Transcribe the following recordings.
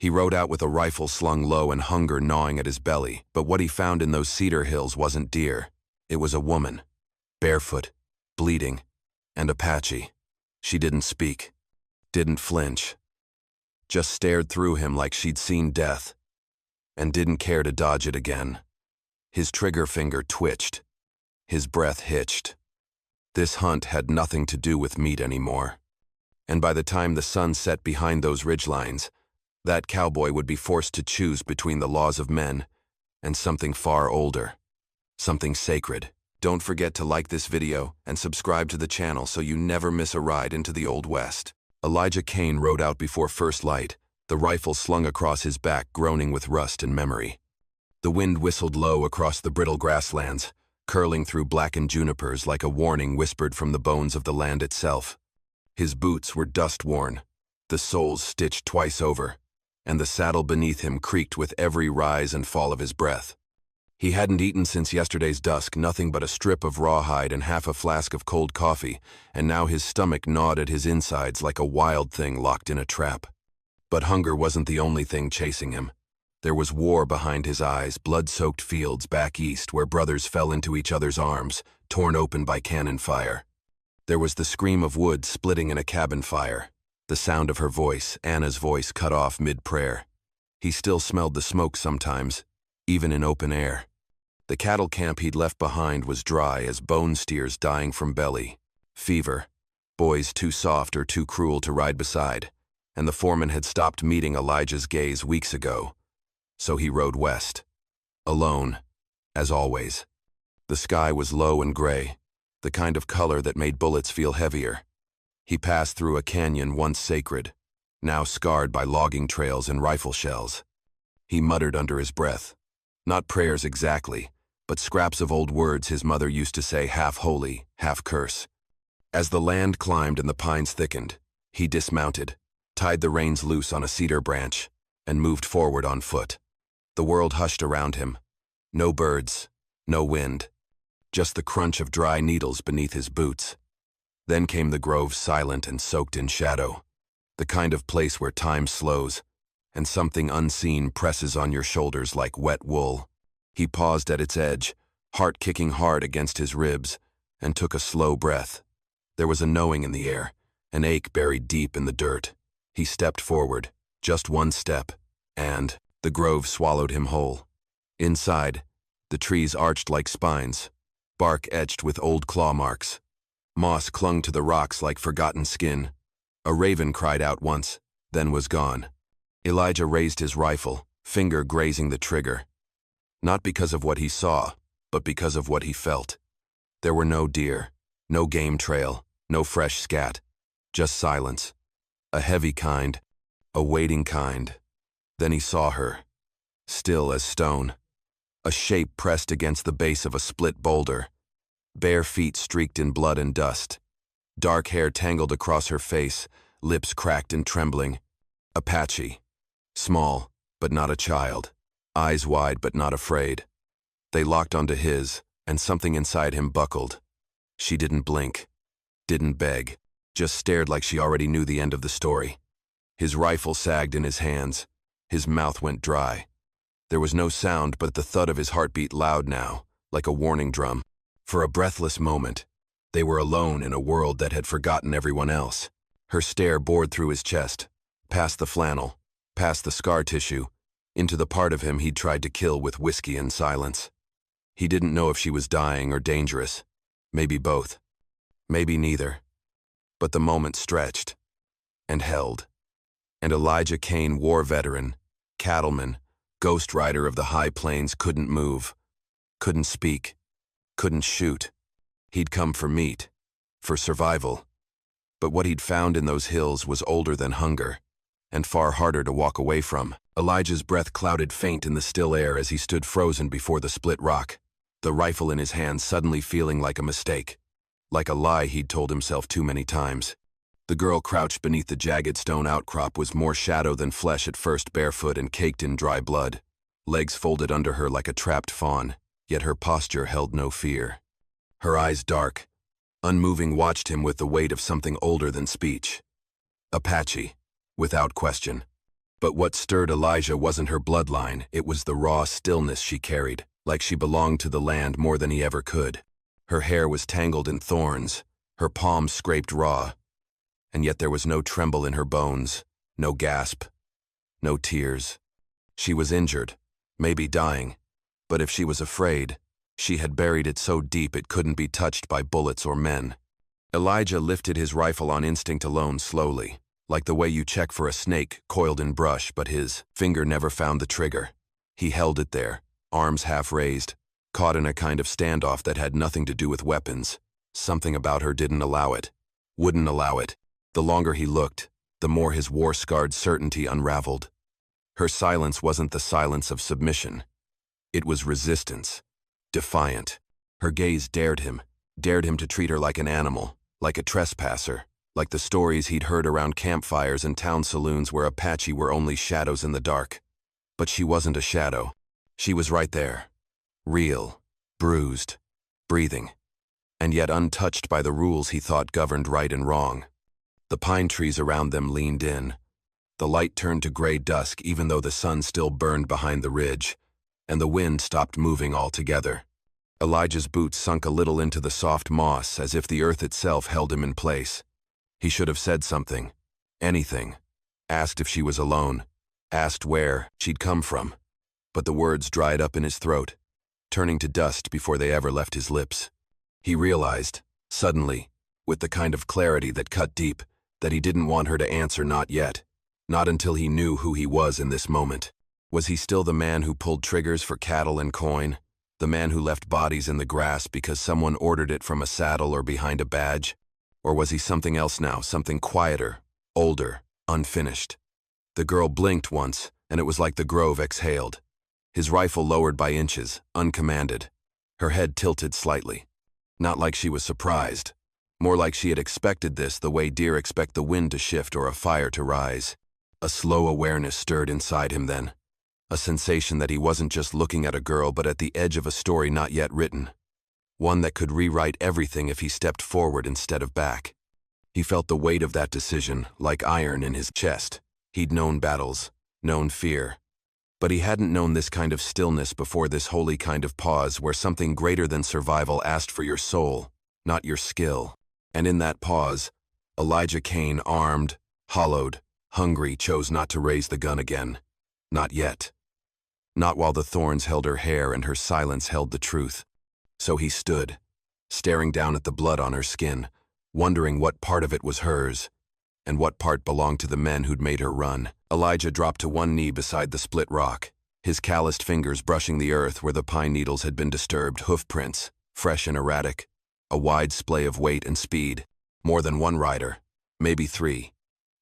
He rode out with a rifle slung low and hunger gnawing at his belly, but what he found in those cedar hills wasn't deer. It was a woman, barefoot, bleeding, and Apache. She didn't speak, didn't flinch, just stared through him like she'd seen death, and didn't care to dodge it again. His trigger finger twitched, his breath hitched. This hunt had nothing to do with meat anymore. And by the time the sun set behind those ridgelines, that cowboy would be forced to choose between the laws of men and something far older, something sacred. Don't forget to like this video and subscribe to the channel so you never miss a ride into the Old West. Elijah Kane rode out before first light, the rifle slung across his back, groaning with rust and memory. The wind whistled low across the brittle grasslands, curling through blackened junipers like a warning whispered from the bones of the land itself. His boots were dust-worn, the soles stitched twice over, and the saddle beneath him creaked with every rise and fall of his breath. He hadn't eaten since yesterday's dusk, nothing but a strip of rawhide and half a flask of cold coffee, and now his stomach gnawed at his insides like a wild thing locked in a trap. But hunger wasn't the only thing chasing him. There was war behind his eyes, blood-soaked fields back east where brothers fell into each other's arms, torn open by cannon fire. There was the scream of wood splitting in a cabin fire, the sound of her voice, Anna's voice, cut off mid-prayer. He still smelled the smoke sometimes, even in open air. The cattle camp he'd left behind was dry as bone steers dying from belly, fever, boys too soft or too cruel to ride beside, and the foreman had stopped meeting Elijah's gaze weeks ago. So he rode west, alone, as always. The sky was low and gray, the kind of color that made bullets feel heavier. He passed through a canyon once sacred, now scarred by logging trails and rifle shells. He muttered under his breath, not prayers exactly, but scraps of old words his mother used to say, half holy, half curse. As the land climbed and the pines thickened, he dismounted, tied the reins loose on a cedar branch, and moved forward on foot. The world hushed around him. No birds, no wind, just the crunch of dry needles beneath his boots. Then came the grove, silent and soaked in shadow, the kind of place where time slows, and something unseen presses on your shoulders like wet wool. He paused at its edge, heart kicking hard against his ribs, and took a slow breath. There was a knowing in the air, an ache buried deep in the dirt. He stepped forward, just one step, and the grove swallowed him whole. Inside, the trees arched like spines, bark etched with old claw marks. Moss clung to the rocks like forgotten skin. A raven cried out once, then was gone. Elijah raised his rifle, finger grazing the trigger. Not because of what he saw, but because of what he felt. There were no deer, no game trail, no fresh scat, just silence. A heavy kind, a waiting kind. Then he saw her, still as stone. A shape pressed against the base of a split boulder. Bare feet streaked in blood and dust. Dark hair tangled across her face, lips cracked and trembling. Apache. Small, but not a child. Eyes wide, but not afraid. They locked onto his, and something inside him buckled. She didn't blink, didn't beg, just stared like she already knew the end of the story. His rifle sagged in his hands. His mouth went dry. There was no sound but the thud of his heartbeat, loud now, like a warning drum. For a breathless moment, they were alone in a world that had forgotten everyone else. Her stare bored through his chest, past the flannel, past the scar tissue, into the part of him he'd tried to kill with whiskey and silence. He didn't know if she was dying or dangerous. Maybe both. Maybe neither. But the moment stretched and held. And Elijah Kane, war veteran, cattleman, ghost rider of the high plains, couldn't move, couldn't speak, couldn't shoot. He'd come for meat, for survival. But what he'd found in those hills was older than hunger, and far harder to walk away from. Elijah's breath clouded faint in the still air as he stood frozen before the split rock, the rifle in his hand suddenly feeling like a mistake, like a lie he'd told himself too many times. The girl crouched beneath the jagged stone outcrop was more shadow than flesh at first, barefoot and caked in dry blood, legs folded under her like a trapped fawn, yet her posture held no fear. Her eyes dark, unmoving, watched him with the weight of something older than speech. Apache, without question. But what stirred Elijah wasn't her bloodline, it was the raw stillness she carried, like she belonged to the land more than he ever could. Her hair was tangled in thorns, her palms scraped raw, and yet there was no tremble in her bones, no gasp, no tears. She was injured, maybe dying, but if she was afraid, she had buried it so deep it couldn't be touched by bullets or men. Elijah lifted his rifle on instinct alone slowly, like the way you check for a snake coiled in brush, but his finger never found the trigger. He held it there, arms half raised, caught in a kind of standoff that had nothing to do with weapons. Something about her didn't allow it, wouldn't allow it. The longer he looked, the more his war-scarred certainty unraveled. Her silence wasn't the silence of submission. It was resistance, defiant. Her gaze dared him to treat her like an animal, like a trespasser, like the stories he'd heard around campfires and town saloons where Apache were only shadows in the dark. But she wasn't a shadow. She was right there, real, bruised, breathing, and yet untouched by the rules he thought governed right and wrong. The pine trees around them leaned in. The light turned to gray dusk even though the sun still burned behind the ridge, and the wind stopped moving altogether. Elijah's boots sunk a little into the soft moss as if the earth itself held him in place. He should have said something, anything, asked if she was alone, asked where she'd come from. But the words dried up in his throat, turning to dust before they ever left his lips. He realized, suddenly, with the kind of clarity that cut deep, that he didn't want her to answer not yet, not until he knew who he was in this moment. Was he still the man who pulled triggers for cattle and coin? The man who left bodies in the grass because someone ordered it from a saddle or behind a badge? Or was he something else now, something quieter, older, unfinished? The girl blinked once, and it was like the grove exhaled. His rifle lowered by inches, uncommanded. Her head tilted slightly. Not like she was surprised. More like she had expected this, the way deer expect the wind to shift or a fire to rise. A slow awareness stirred inside him then. A sensation that he wasn't just looking at a girl but at the edge of a story not yet written. One that could rewrite everything if he stepped forward instead of back. He felt the weight of that decision, like iron in his chest. He'd known battles, known fear. But he hadn't known this kind of stillness before, this holy kind of pause where something greater than survival asked for your soul, not your skill. And in that pause, Elijah Kane, armed, hollowed, hungry, chose not to raise the gun again. Not yet. Not while the thorns held her hair and her silence held the truth. So he stood, staring down at the blood on her skin, wondering what part of it was hers, and what part belonged to the men who'd made her run. Elijah dropped to one knee beside the split rock, his calloused fingers brushing the earth where the pine needles had been disturbed, hoof prints, fresh and erratic, a wide splay of weight and speed, more than one rider, maybe three,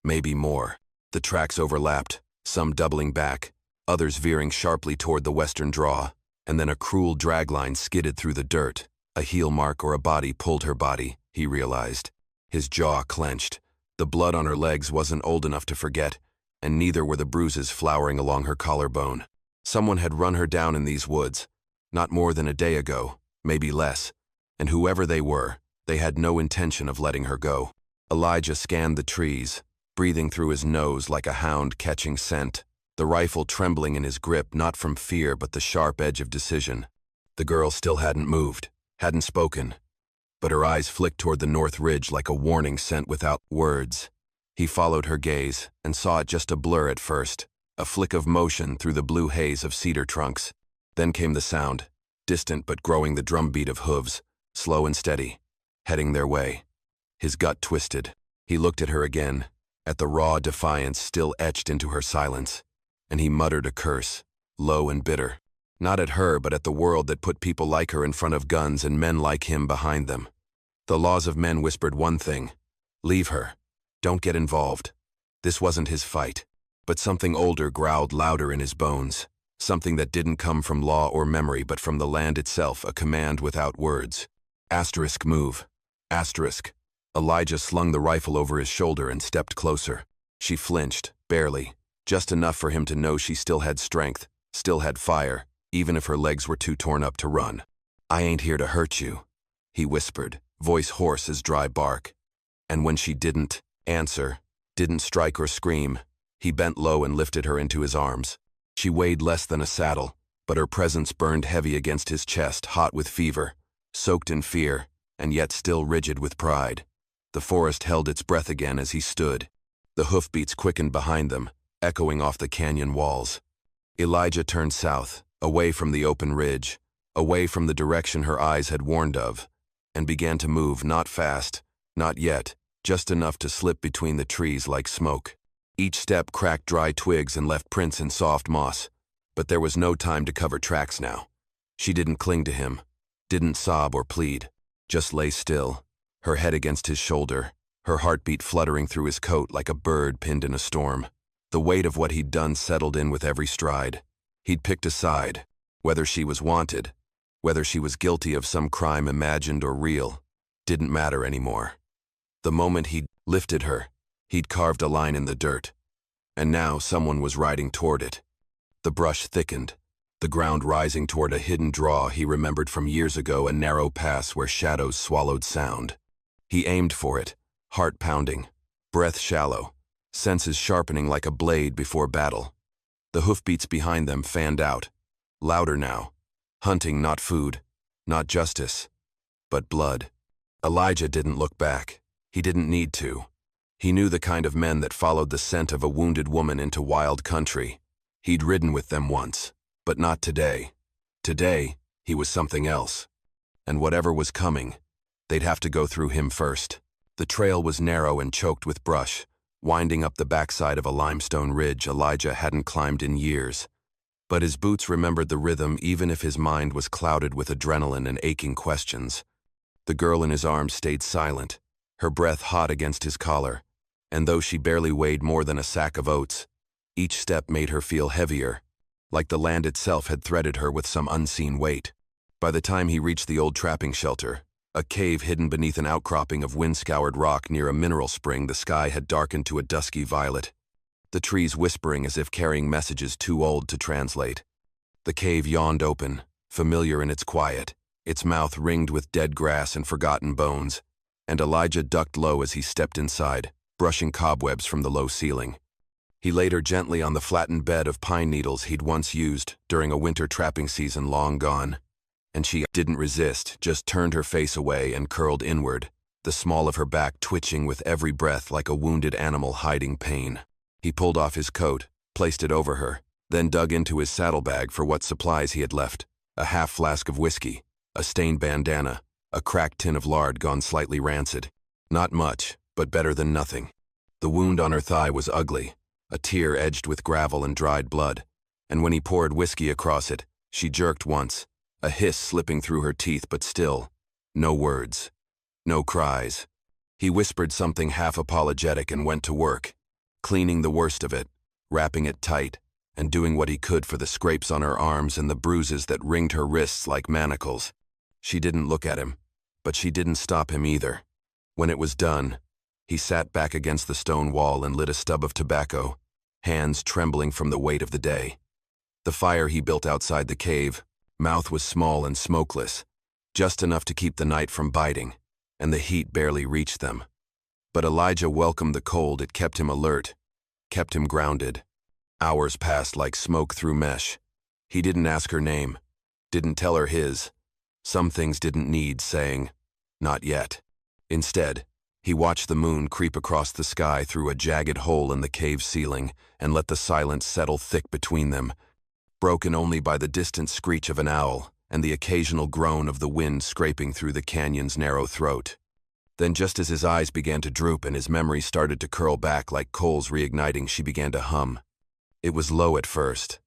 maybe more. The tracks overlapped, some doubling back, others veering sharply toward the western draw, and then a cruel dragline skidded through the dirt. A heel mark or a body pulled her body, he realized. His jaw clenched. The blood on her legs wasn't old enough to forget, and neither were the bruises flowering along her collarbone. Someone had run her down in these woods, not more than a day ago, maybe less, and whoever they were, they had no intention of letting her go. Elijah scanned the trees, breathing through his nose like a hound catching scent, the rifle trembling in his grip not from fear but the sharp edge of decision. The girl still hadn't moved, hadn't spoken, but her eyes flicked toward the north ridge like a warning sent without words. He followed her gaze and saw it just a blur at first, a flick of motion through the blue haze of cedar trunks. Then came the sound, distant but growing, the drumbeat of hooves, slow and steady, heading their way. His gut twisted. He looked at her again, at the raw defiance still etched into her silence, and he muttered a curse, low and bitter. Not at her, but at the world that put people like her in front of guns and men like him behind them. The laws of men whispered one thing: leave her. Don't get involved. This wasn't his fight. But something older growled louder in his bones, something that didn't come from law or memory but from the land itself, a command without words. Asterisk move. Asterisk. Elijah slung the rifle over his shoulder and stepped closer. She flinched, barely, just enough for him to know she still had strength, still had fire, even if her legs were too torn up to run. I ain't here to hurt you, he whispered, voice hoarse as dry bark. And when she didn't answer, didn't strike or scream, He bent low and lifted her into his arms. She weighed less than a saddle, but her presence burned heavy against his chest, hot with fever, soaked in fear, and yet still rigid with pride. The forest held its breath again as he stood. The hoofbeats quickened behind them, echoing off the canyon walls. Elijah turned south, away from the open ridge, away from the direction her eyes had warned of, and began to move, not fast, not yet, just enough to slip between the trees like smoke. Each step cracked dry twigs and left prints in soft moss, but there was no time to cover tracks now. She didn't cling to him, didn't sob or plead, just lay still, her head against his shoulder, her heartbeat fluttering through his coat like a bird pinned in a storm. The weight of what he'd done settled in with every stride. He'd picked a side, whether she was wanted, whether she was guilty of some crime imagined or real, didn't matter anymore. The moment he'd lifted her, he'd carved a line in the dirt, and now someone was riding toward it. The brush thickened, the ground rising toward a hidden draw he remembered from years ago, a narrow pass where shadows swallowed sound. He aimed for it, heart pounding, breath shallow, senses sharpening like a blade before battle. The hoofbeats behind them fanned out, louder now, hunting not food, not justice, but blood. Elijah didn't look back. He didn't need to. He knew the kind of men that followed the scent of a wounded woman into wild country. He'd ridden with them once, but not today. Today, he was something else. And whatever was coming, they'd have to go through him first. The trail was narrow and choked with brush, winding up the backside of a limestone ridge Elijah hadn't climbed in years. But his boots remembered the rhythm even if his mind was clouded with adrenaline and aching questions. The girl in his arms stayed silent, her breath hot against his collar, and though she barely weighed more than a sack of oats, each step made her feel heavier, like the land itself had threaded her with some unseen weight. By the time he reached the old trapping shelter, a cave hidden beneath an outcropping of wind-scoured rock near a mineral spring, the sky had darkened to a dusky violet, the trees whispering as if carrying messages too old to translate. The cave yawned open, familiar in its quiet, its mouth ringed with dead grass and forgotten bones, and Elijah ducked low as he stepped inside, brushing cobwebs from the low ceiling. He laid her gently on the flattened bed of pine needles he'd once used during a winter trapping season long gone. And she didn't resist, just turned her face away and curled inward, the small of her back twitching with every breath like a wounded animal hiding pain. He pulled off his coat, placed it over her, then dug into his saddlebag for what supplies he had left: a half flask of whiskey, a stained bandana, a cracked tin of lard gone slightly rancid. Not much, but better than nothing. The wound on her thigh was ugly, a tear edged with gravel and dried blood, and when he poured whiskey across it, she jerked once, a hiss slipping through her teeth, but still, no words, no cries. He whispered something half apologetic and went to work, cleaning the worst of it, wrapping it tight, and doing what he could for the scrapes on her arms and the bruises that ringed her wrists like manacles. She didn't look at him, but she didn't stop him either. When it was done, he sat back against the stone wall and lit a stub of tobacco, hands trembling from the weight of the day. The fire he built outside the cave, mouth was small and smokeless, just enough to keep the night from biting, and the heat barely reached them. But Elijah welcomed the cold. It kept him alert, kept him grounded. Hours passed like smoke through mesh. He didn't ask her name, didn't tell her his. Some things didn't need saying, not yet. Instead, he watched the moon creep across the sky through a jagged hole in the cave ceiling and let the silence settle thick between them, broken only by the distant screech of an owl and the occasional groan of the wind scraping through the canyon's narrow throat. Then, just as his eyes began to droop and his memory started to curl back like coals reigniting, she began to hum. It was low at first,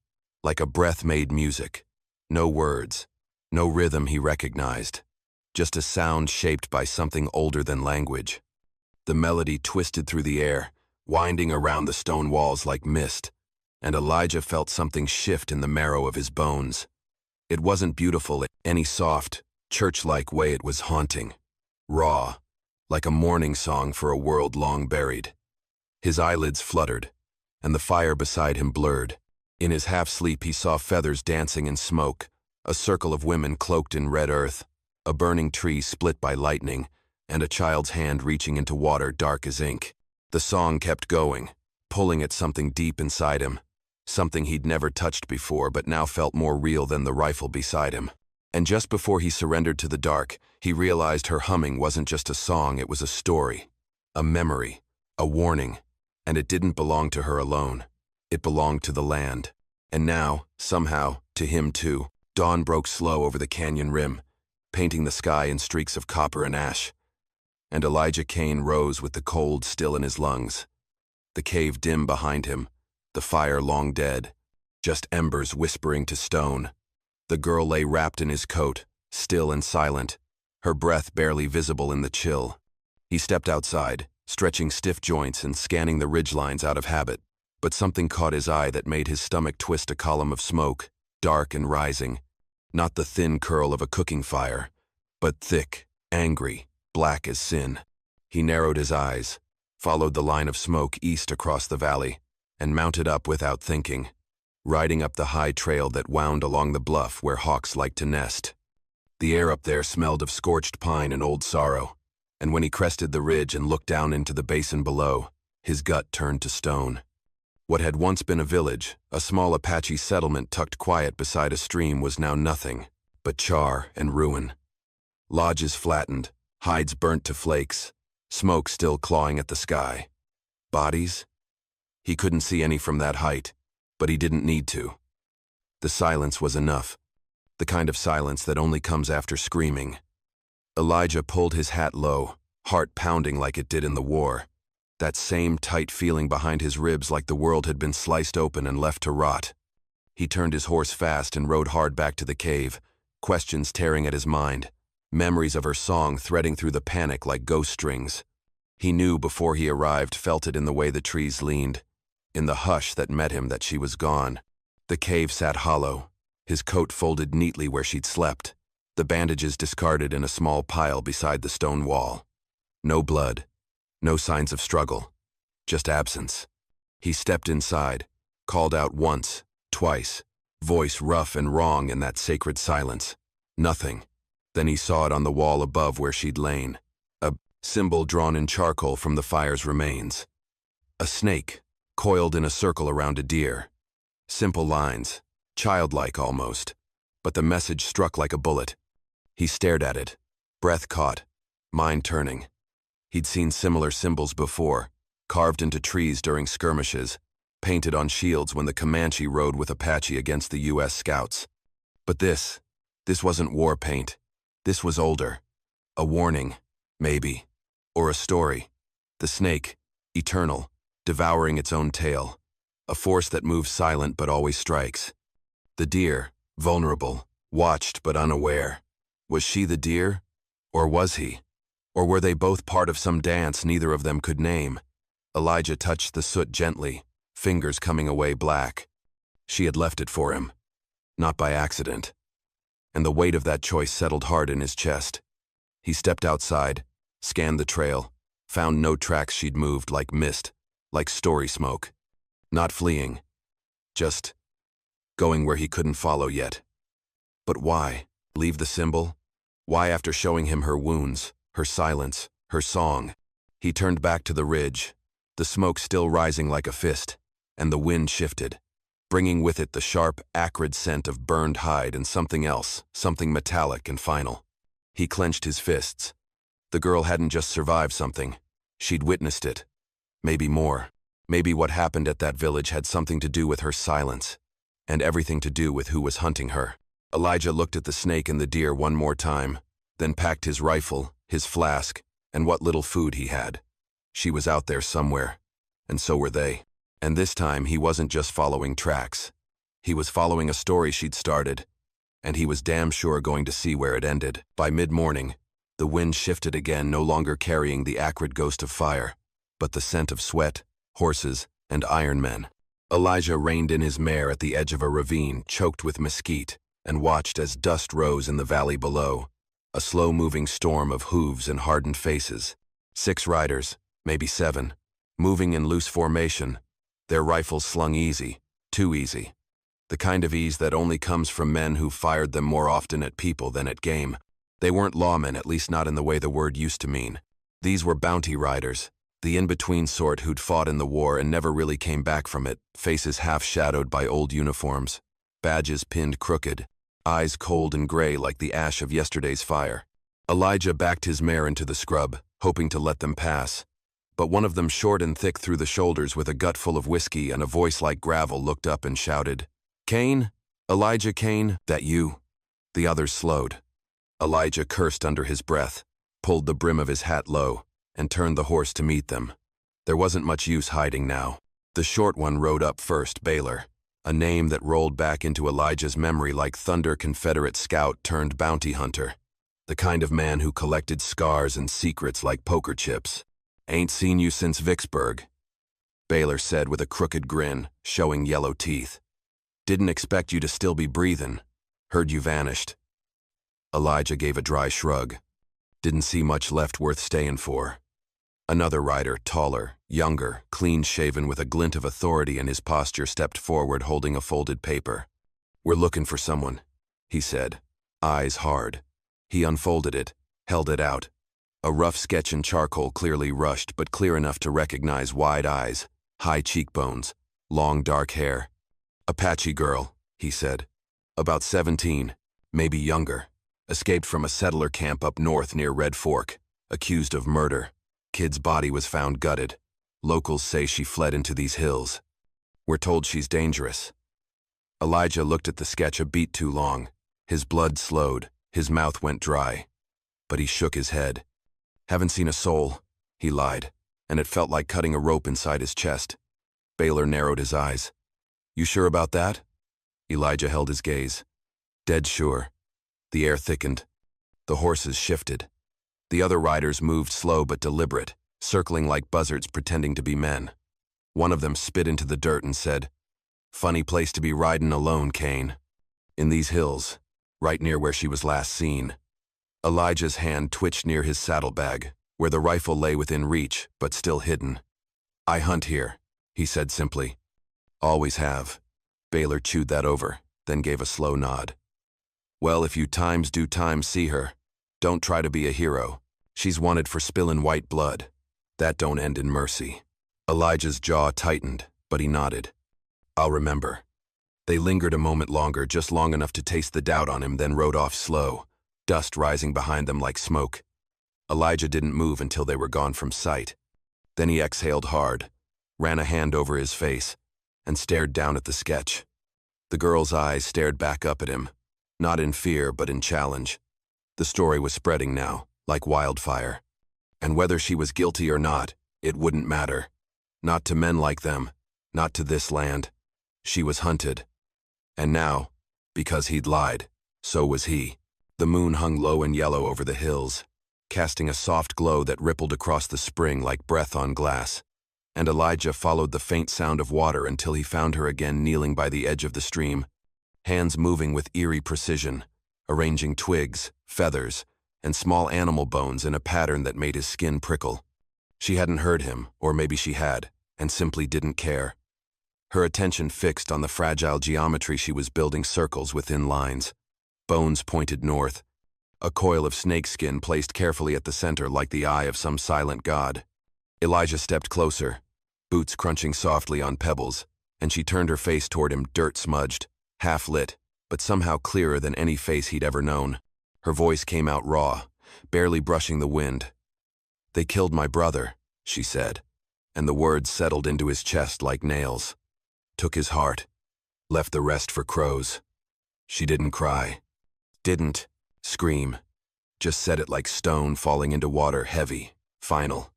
like a breath-made music. No words, no rhythm he recognized, just a sound shaped by something older than language. The melody twisted through the air, winding around the stone walls like mist, and Elijah felt something shift in the marrow of his bones. It wasn't beautiful in any soft, church-like way. It was haunting, raw, like a mourning song for a world long buried. His eyelids fluttered, and the fire beside him blurred. In his half-sleep he saw feathers dancing in smoke, a circle of women cloaked in red earth, a burning tree split by lightning, and a child's hand reaching into water dark as ink. The song kept going, pulling at something deep inside him, something he'd never touched before but now felt more real than the rifle beside him. And just before he surrendered to the dark, he realized her humming wasn't just a song, it was a story, a memory, a warning, and it didn't belong to her alone. It belonged to the land. And now, somehow, to him too, dawn broke slow over the canyon rim, painting the sky in streaks of copper and ash. And Elijah Kane rose with the cold still in his lungs. The cave dim behind him, the fire long dead, just embers whispering to stone. The girl lay wrapped in his coat, still and silent, her breath barely visible in the chill. He stepped outside, stretching stiff joints and scanning the ridgelines out of habit. But something caught his eye that made his stomach twist. A column of smoke, dark and rising. Not the thin curl of a cooking fire, but thick, angry, black as sin. He narrowed his eyes, followed the line of smoke east across the valley, and mounted up without thinking, riding up the high trail that wound along the bluff where hawks like to nest. The air up there smelled of scorched pine and old sorrow, and when he crested the ridge and looked down into the basin below, his gut turned to stone. What had once been a village, a small Apache settlement tucked quiet beside a stream, was now nothing but char and ruin. Lodges flattened, hides burnt to flakes, smoke still clawing at the sky. Bodies? He couldn't see any from that height, but he didn't need to. The silence was enough, the kind of silence that only comes after screaming. Elijah pulled his hat low, heart pounding like it did in the war. That same tight feeling behind his ribs, like the world had been sliced open and left to rot. He turned his horse fast and rode hard back to the cave, questions tearing at his mind, memories of her song threading through the panic like ghost strings. He knew before he arrived, felt it in the way the trees leaned, in the hush that met him, that she was gone. The cave sat hollow, his coat folded neatly where she'd slept, the bandages discarded in a small pile beside the stone wall. No blood. No signs of struggle, just absence. He stepped inside, called out once, twice, voice rough and wrong in that sacred silence. Nothing. Then he saw it on the wall above where she'd lain, a symbol drawn in charcoal from the fire's remains. A snake, coiled in a circle around a deer. Simple lines, childlike almost, but the message struck like a bullet. He stared at it, breath caught, mind turning. He'd seen similar symbols before, carved into trees during skirmishes, painted on shields when the Comanche rode with Apache against the U.S. Scouts. But this wasn't war paint. This was older. A warning, maybe, or a story. The snake, eternal, devouring its own tail. A force that moves silent but always strikes. The deer, vulnerable, watched but unaware. Was she the deer? Or was he? Or were they both part of some dance neither of them could name? Elijah touched the soot gently, fingers coming away black. She had left it for him. Not by accident. And the weight of that choice settled hard in his chest. He stepped outside, scanned the trail, found no tracks she'd moved, like mist, like story smoke. Not fleeing. Just going where he couldn't follow yet. But why? Leave the symbol? Why, after showing him her wounds, her silence, her song? He turned back to the ridge, the smoke still rising like a fist, and the wind shifted, bringing with it the sharp, acrid scent of burned hide and something else, something metallic and final. He clenched his fists. The girl hadn't just survived something. She'd witnessed it. Maybe more. Maybe what happened at that village had something to do with her silence, and everything to do with who was hunting her. Elijah looked at the snake and the deer one more time, then packed his rifle, his flask, and what little food he had. She was out there somewhere, and so were they. And this time he wasn't just following tracks. He was following a story she'd started, and he was damn sure going to see where it ended. By mid-morning, the wind shifted again, no longer carrying the acrid ghost of fire, but the scent of sweat, horses, and iron men. Elijah reined in his mare at the edge of a ravine choked with mesquite and watched as dust rose in the valley below, a slow-moving storm of hooves and hardened faces. 6 riders, maybe 7, moving in loose formation, their rifles slung easy, too easy. The kind of ease that only comes from men who fired them more often at people than at game. They weren't lawmen, at least not in the way the word used to mean. These were bounty riders, The in-between sort who'd fought in the war and never really came back from it, faces half-shadowed by old uniforms, badges pinned crooked, eyes cold and gray like the ash of yesterday's fire. Elijah backed his mare into the scrub, hoping to let them pass. But one of them, short and thick through the shoulders with a gut full of whiskey and a voice like gravel, looked up and shouted, "Kane? Elijah Kane, that you?" The others slowed. Elijah cursed under his breath, pulled the brim of his hat low, and turned the horse to meet them. There wasn't much use hiding now. The short one rode up first, Baylor, a name that rolled back into Elijah's memory like thunder. Confederate scout turned bounty hunter. The kind of man who collected scars and secrets like poker chips. "Ain't seen you since Vicksburg," Baylor said with a crooked grin, showing yellow teeth. "Didn't expect you to still be breathing. Heard you vanished." Elijah gave a dry shrug. Didn't see much left worth staying for. Another rider, taller, younger, clean-shaven with a glint of authority in his posture, stepped forward holding a folded paper. "We're looking for someone," he said, eyes hard. He unfolded it, held it out. A rough sketch in charcoal, clearly rushed, but clear enough to recognize wide eyes, high cheekbones, long dark hair. "Apache girl," he said. "About 17, maybe younger. Escaped from a settler camp up north near Red Fork, accused of murder. Kid's body was found gutted. Locals say she fled into these hills. We're told she's dangerous." Elijah looked at the sketch a beat too long. His blood slowed, his mouth went dry. But he shook his head. "Haven't seen a soul," he lied, and it felt like cutting a rope inside his chest. Baylor narrowed his eyes. "You sure about that?" Elijah held his gaze. "Dead sure." The air thickened. The horses shifted. The other riders moved slow but deliberate, circling like buzzards pretending to be men. One of them spit into the dirt and said, "Funny place to be riding alone, Kane." "In these hills, right near where she was last seen." Elijah's hand twitched near his saddlebag, where the rifle lay within reach, but still hidden. "I hunt here," he said simply. "Always have." Baylor chewed that over, then gave a slow nod. "Well, if you times do times see her, don't try to be a hero. She's wanted for spillin' white blood. That don't end in mercy." Elijah's jaw tightened, but he nodded. "I'll remember." They lingered a moment longer, just long enough to taste the doubt on him, then rode off slow, dust rising behind them like smoke. Elijah didn't move until they were gone from sight. Then he exhaled hard, ran a hand over his face, and stared down at the sketch. The girl's eyes stared back up at him, not in fear but in challenge. The story was spreading now, like wildfire. And whether she was guilty or not, it wouldn't matter. Not to men like them, not to this land. She was hunted. And now, because he'd lied, so was he. The moon hung low and yellow over the hills, casting a soft glow that rippled across the spring like breath on glass. And Elijah followed the faint sound of water until he found her again kneeling by the edge of the stream, hands moving with eerie precision, arranging twigs, feathers, and small animal bones in a pattern that made his skin prickle. She hadn't heard him, or maybe she had, and simply didn't care. Her attention fixed on the fragile geometry she was building, circles within lines. Bones pointed north, a coil of snakeskin placed carefully at the center like the eye of some silent god. Elijah stepped closer, boots crunching softly on pebbles, and she turned her face toward him, dirt-smudged, half-lit, but somehow clearer than any face he'd ever known. Her voice came out raw, barely brushing the wind. "They killed my brother," she said, and the words settled into his chest like nails. "Took his heart, left the rest for crows." She didn't cry. Didn't scream. Just said it like stone falling into water, heavy, final.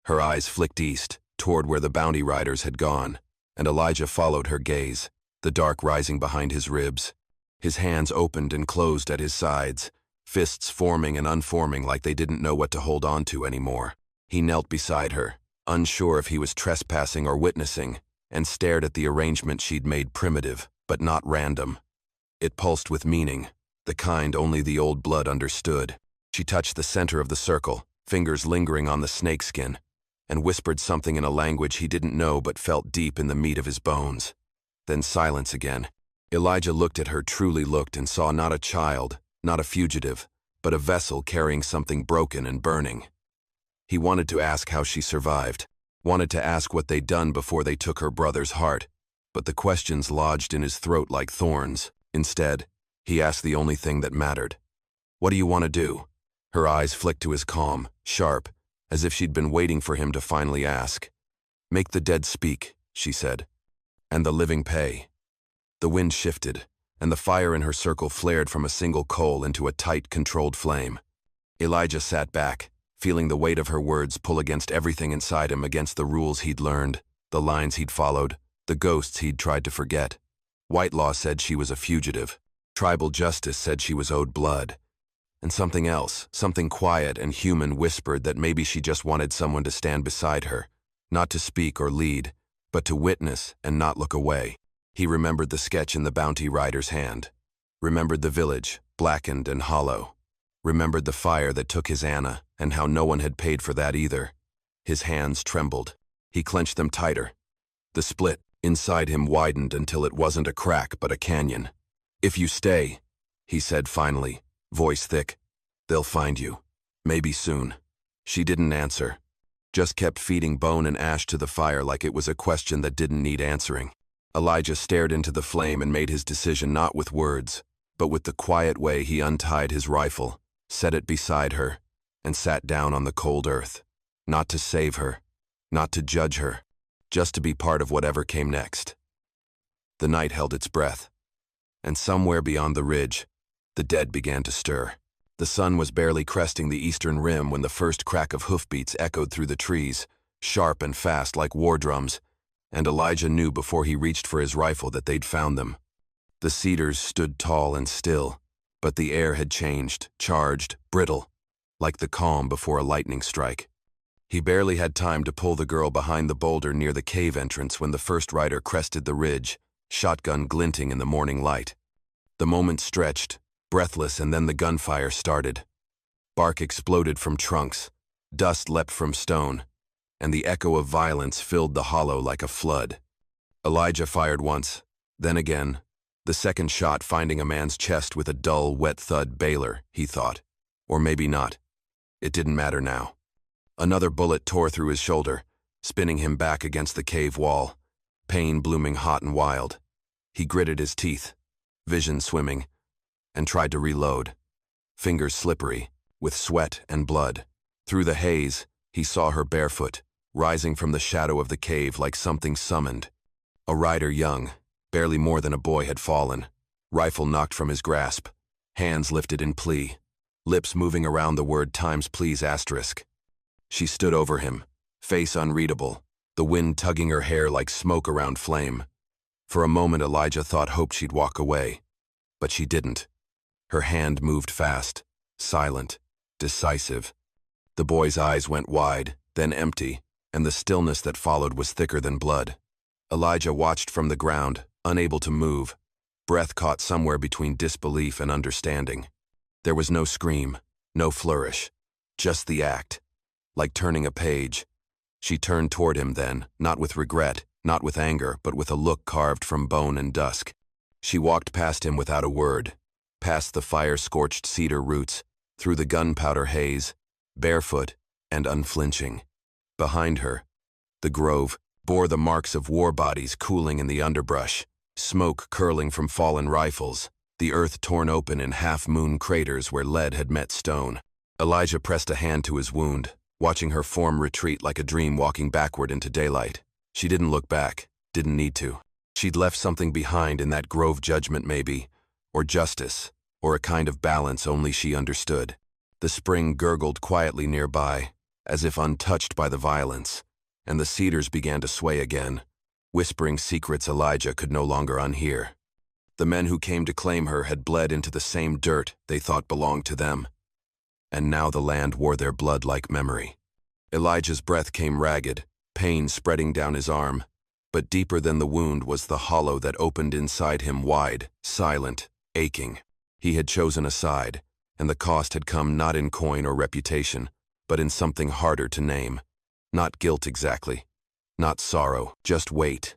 Her eyes flicked east, toward where the bounty riders had gone, and Elijah followed her gaze, the dark rising behind his ribs. His hands opened and closed at his sides, fists forming and unforming like they didn't know what to hold on to anymore. He knelt beside her, unsure if he was trespassing or witnessing, and stared at the arrangement she'd made, primitive, but not random. It pulsed with meaning, the kind only the old blood understood. She touched the center of the circle, fingers lingering on the snakeskin, and whispered something in a language he didn't know but felt deep in the meat of his bones. Then silence again. Elijah looked at her, truly looked, and saw not a child, not a fugitive, but a vessel carrying something broken and burning. He wanted to ask how she survived, wanted to ask what they'd done before they took her brother's heart, but the questions lodged in his throat like thorns. Instead, he asked the only thing that mattered. "What do you want to do?" Her eyes flicked to his calm, sharp, as if she'd been waiting for him to finally ask. "Make the dead speak," she said, "and the living pay." The wind shifted, and the fire in her circle flared from a single coal into a tight, controlled flame. Elijah sat back, feeling the weight of her words pull against everything inside him, against the rules he'd learned, the lines he'd followed, the ghosts he'd tried to forget. White law said she was a fugitive. Tribal justice said she was owed blood. And something else, something quiet and human, whispered that maybe she just wanted someone to stand beside her, not to speak or lead, but to witness and not look away. He remembered the sketch in the bounty rider's hand, remembered the village, blackened and hollow, remembered the fire that took his Anna, and how no one had paid for that either. His hands trembled. He clenched them tighter. The split inside him widened until it wasn't a crack but a canyon. "If you stay," he said finally, voice thick, "they'll find you. Maybe soon." She didn't answer, just kept feeding bone and ash to the fire like it was a question that didn't need answering. Elijah stared into the flame and made his decision not with words, but with the quiet way he untied his rifle, set it beside her, and sat down on the cold earth. Not to save her, not to judge her, just to be part of whatever came next. The night held its breath, and somewhere beyond the ridge, the dead began to stir. The sun was barely cresting the eastern rim when the first crack of hoofbeats echoed through the trees, sharp and fast like war drums, and Elijah knew before he reached for his rifle that they'd found them. The cedars stood tall and still, but the air had changed, charged, brittle, like the calm before a lightning strike. He barely had time to pull the girl behind the boulder near the cave entrance when the first rider crested the ridge, shotgun glinting in the morning light. The moment stretched, breathless, and then the gunfire started. Bark exploded from trunks, dust leapt from stone, and the echo of violence filled the hollow like a flood. Elijah fired once, then again, the second shot finding a man's chest with a dull, wet thud. Baylor, he thought. Or maybe not. It didn't matter now. Another bullet tore through his shoulder, spinning him back against the cave wall, pain blooming hot and wild. He gritted his teeth, vision swimming, and tried to reload. Fingers slippery, with sweat and blood. Through the haze, he saw her barefoot, rising from the shadow of the cave like something summoned. A rider young, barely more than a boy, had fallen, rifle knocked from his grasp, hands lifted in plea, lips moving around the word times please asterisk. She stood over him, face unreadable, the wind tugging her hair like smoke around flame. For a moment Elijah hoped she'd walk away, but she didn't. Her hand moved fast, silent, decisive. The boy's eyes went wide, then empty, and the stillness that followed was thicker than blood. Elijah watched from the ground, unable to move, breath caught somewhere between disbelief and understanding. There was no scream, no flourish, just the act, like turning a page. She turned toward him then, not with regret, not with anger, but with a look carved from bone and dusk. She walked past him without a word, past the fire-scorched cedar roots, through the gunpowder haze, barefoot and unflinching. Behind her, the grove bore the marks of war bodies cooling in the underbrush, smoke curling from fallen rifles, the earth torn open in half-moon craters where lead had met stone. Elijah pressed a hand to his wound, watching her form retreat like a dream walking backward into daylight. She didn't look back, didn't need to. She'd left something behind in that grove, judgment maybe, or justice, or a kind of balance only she understood. The spring gurgled quietly nearby, as if untouched by the violence, and the cedars began to sway again, whispering secrets Elijah could no longer unhear. The men who came to claim her had bled into the same dirt they thought belonged to them, and now the land wore their blood like memory. Elijah's breath came ragged, pain spreading down his arm, but deeper than the wound was the hollow that opened inside him wide, silent, aching. He had chosen a side, and the cost had come not in coin or reputation, but in something harder to name. Not guilt exactly, not sorrow, just weight.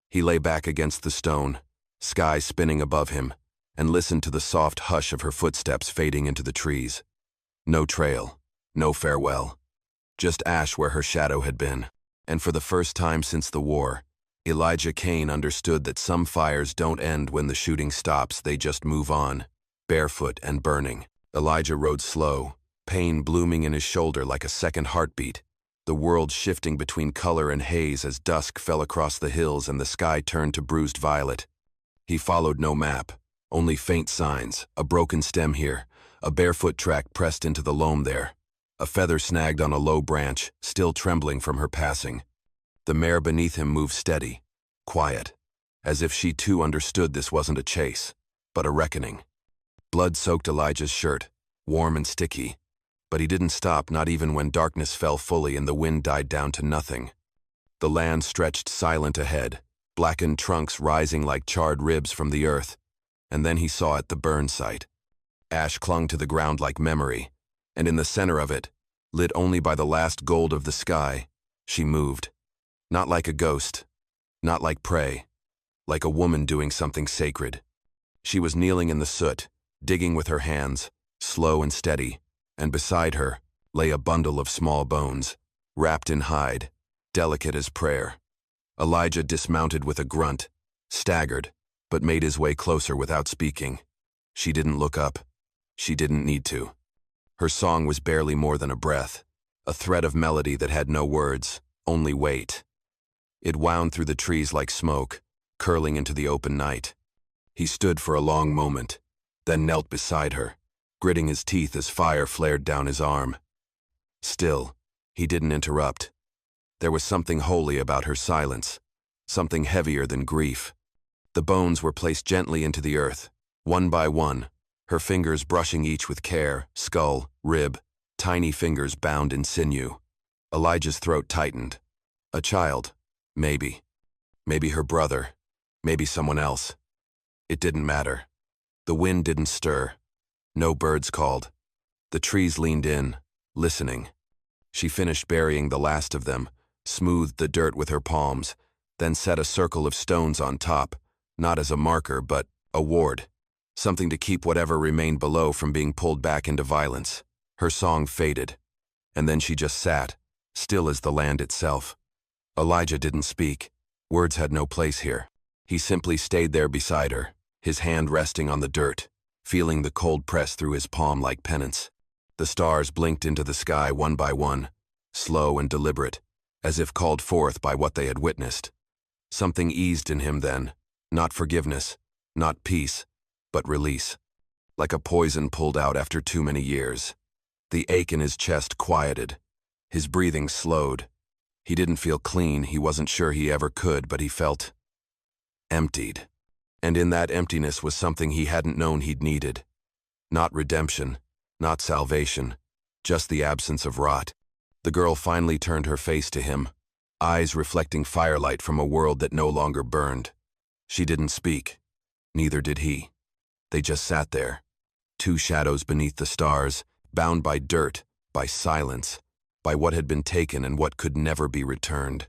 He lay back against the stone, sky spinning above him, and listened to the soft hush of her footsteps fading into the trees. No trail, no farewell, just ash where her shadow had been. And for the first time since the war, Elijah Kane understood that some fires don't end when the shooting stops, they just move on, barefoot and burning. Elijah rode slow, pain blooming in his shoulder like a second heartbeat, the world shifting between color and haze as dusk fell across the hills and the sky turned to bruised violet. He followed no map, only faint signs, a broken stem here, a barefoot track pressed into the loam there, a feather snagged on a low branch, still trembling from her passing. The mare beneath him moved steady, quiet, as if she too understood this wasn't a chase, but a reckoning. Blood soaked Elijah's shirt, warm and sticky, but he didn't stop, not even when darkness fell fully and the wind died down to nothing. The land stretched silent ahead, blackened trunks rising like charred ribs from the earth, and then he saw it, the burn site. Ash clung to the ground like memory, and in the center of it, lit only by the last gold of the sky, she moved. Not like a ghost, not like prey, like a woman doing something sacred. She was kneeling in the soot, digging with her hands, slow and steady, and beside her lay a bundle of small bones, wrapped in hide, delicate as prayer. Elijah dismounted with a grunt, staggered, but made his way closer without speaking. She didn't look up. She didn't need to. Her song was barely more than a breath, a thread of melody that had no words, only weight. It wound through the trees like smoke, curling into the open night. He stood for a long moment, then knelt beside her, gritting his teeth as fire flared down his arm. Still, he didn't interrupt. There was something holy about her silence, something heavier than grief. The bones were placed gently into the earth, one by one, her fingers brushing each with care, skull, rib, tiny fingers bound in sinew. Elijah's throat tightened. A child, maybe. Maybe her brother. Maybe someone else. It didn't matter. The wind didn't stir. No birds called. The trees leaned in, listening. She finished burying the last of them, smoothed the dirt with her palms, then set a circle of stones on top, not as a marker but a ward, something to keep whatever remained below from being pulled back into violence. Her song faded, and then she just sat, still as the land itself. Elijah didn't speak. Words had no place here. He simply stayed there beside her, his hand resting on the dirt, feeling the cold press through his palm like penance. The stars blinked into the sky one by one, slow and deliberate, as if called forth by what they had witnessed. Something eased in him then, not forgiveness, not peace, but release. Like a poison pulled out after too many years. The ache in his chest quieted. His breathing slowed. He didn't feel clean, he wasn't sure he ever could, but he felt emptied. And in that emptiness was something he hadn't known he'd needed. Not redemption, not salvation, just the absence of rot. The girl finally turned her face to him, eyes reflecting firelight from a world that no longer burned. She didn't speak. Neither did he. They just sat there, two shadows beneath the stars, bound by dirt, by silence, by what had been taken and what could never be returned.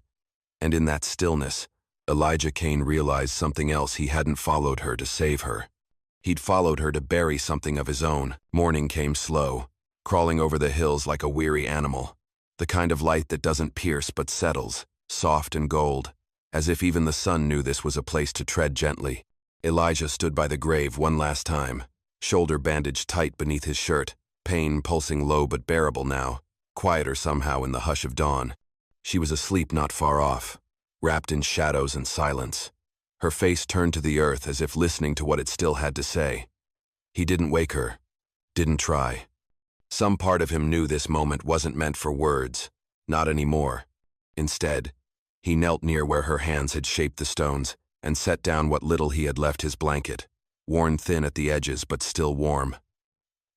And in that stillness, Elijah Kane realized something else. He hadn't followed her to save her. He'd followed her to bury something of his own. Morning came slow, crawling over the hills like a weary animal, the kind of light that doesn't pierce but settles, soft and gold, as if even the sun knew this was a place to tread gently. Elijah stood by the grave one last time, shoulder bandaged tight beneath his shirt, pain pulsing low but bearable now, quieter somehow in the hush of dawn. She was asleep not far off, wrapped in shadows and silence, her face turned to the earth as if listening to what it still had to say. He didn't wake her, didn't try. Some part of him knew this moment wasn't meant for words, not anymore. Instead, he knelt near where her hands had shaped the stones and set down what little he had left, his blanket, worn thin at the edges but still warm.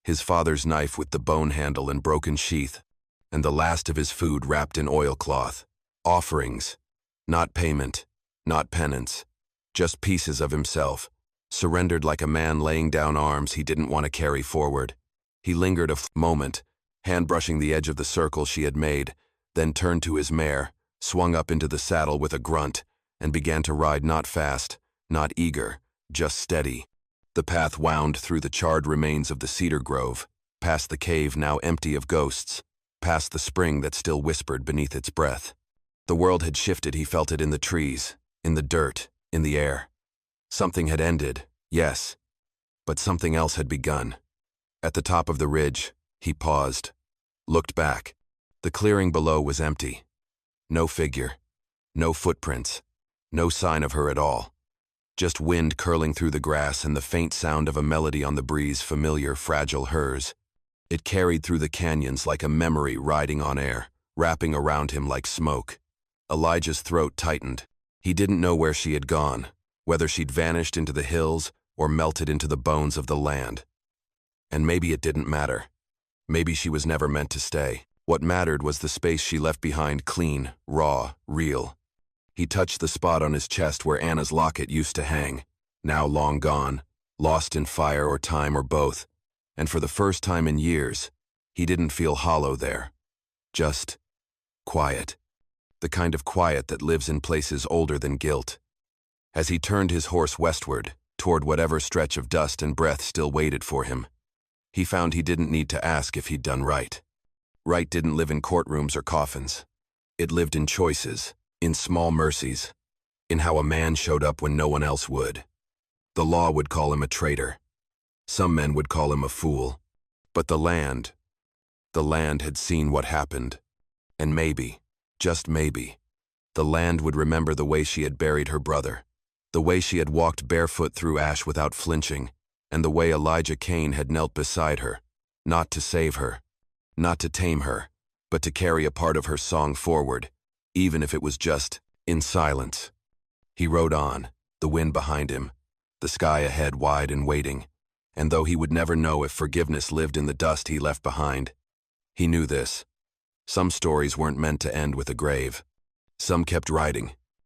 His father's knife with the bone handle and broken sheath, and the last of his food wrapped in oilcloth. Offerings, not payment, not penance, just pieces of himself, surrendered like a man laying down arms he didn't want to carry forward. He lingered a moment, hand brushing the edge of the circle she had made, then turned to his mare, swung up into the saddle with a grunt, and began to ride, not fast, not eager, just steady. The path wound through the charred remains of the cedar grove, past the cave now empty of ghosts. past the spring that still whispered beneath its breath. The world had shifted, he felt it in the trees, in the dirt, in the air. Something had ended, yes, but something else had begun. At the top of the ridge, he paused, looked back. The clearing below was empty. No figure, no footprints, no sign of her at all. Just wind curling through the grass and the faint sound of a melody on the breeze, familiar, fragile hers. It carried through the canyons like a memory riding on air, wrapping around him like smoke. Elijah's throat tightened. He didn't know where she had gone, whether she'd vanished into the hills or melted into the bones of the land. And maybe it didn't matter. Maybe she was never meant to stay. What mattered was the space she left behind, clean, raw, real. He touched the spot on his chest where Anna's locket used to hang, now long gone, lost in fire or time or both. And for the first time in years, he didn't feel hollow there. Just quiet. The kind of quiet that lives in places older than guilt. As he turned his horse westward, toward whatever stretch of dust and breath still waited for him, he found he didn't need to ask if he'd done right. Right didn't live in courtrooms or coffins. It lived in choices, in small mercies, in how a man showed up when no one else would. The law would call him a traitor. Some men would call him a fool. But the land had seen what happened. And maybe, just maybe, the land would remember the way she had buried her brother, the way she had walked barefoot through ash without flinching, and the way Elijah Kane had knelt beside her, not to save her, not to tame her, but to carry a part of her song forward, even if it was just in silence. He rode on, the wind behind him, the sky ahead wide and waiting, and though he would never know if forgiveness lived in the dust he left behind, he knew this. Some stories weren't meant to end with a grave. Some kept writing,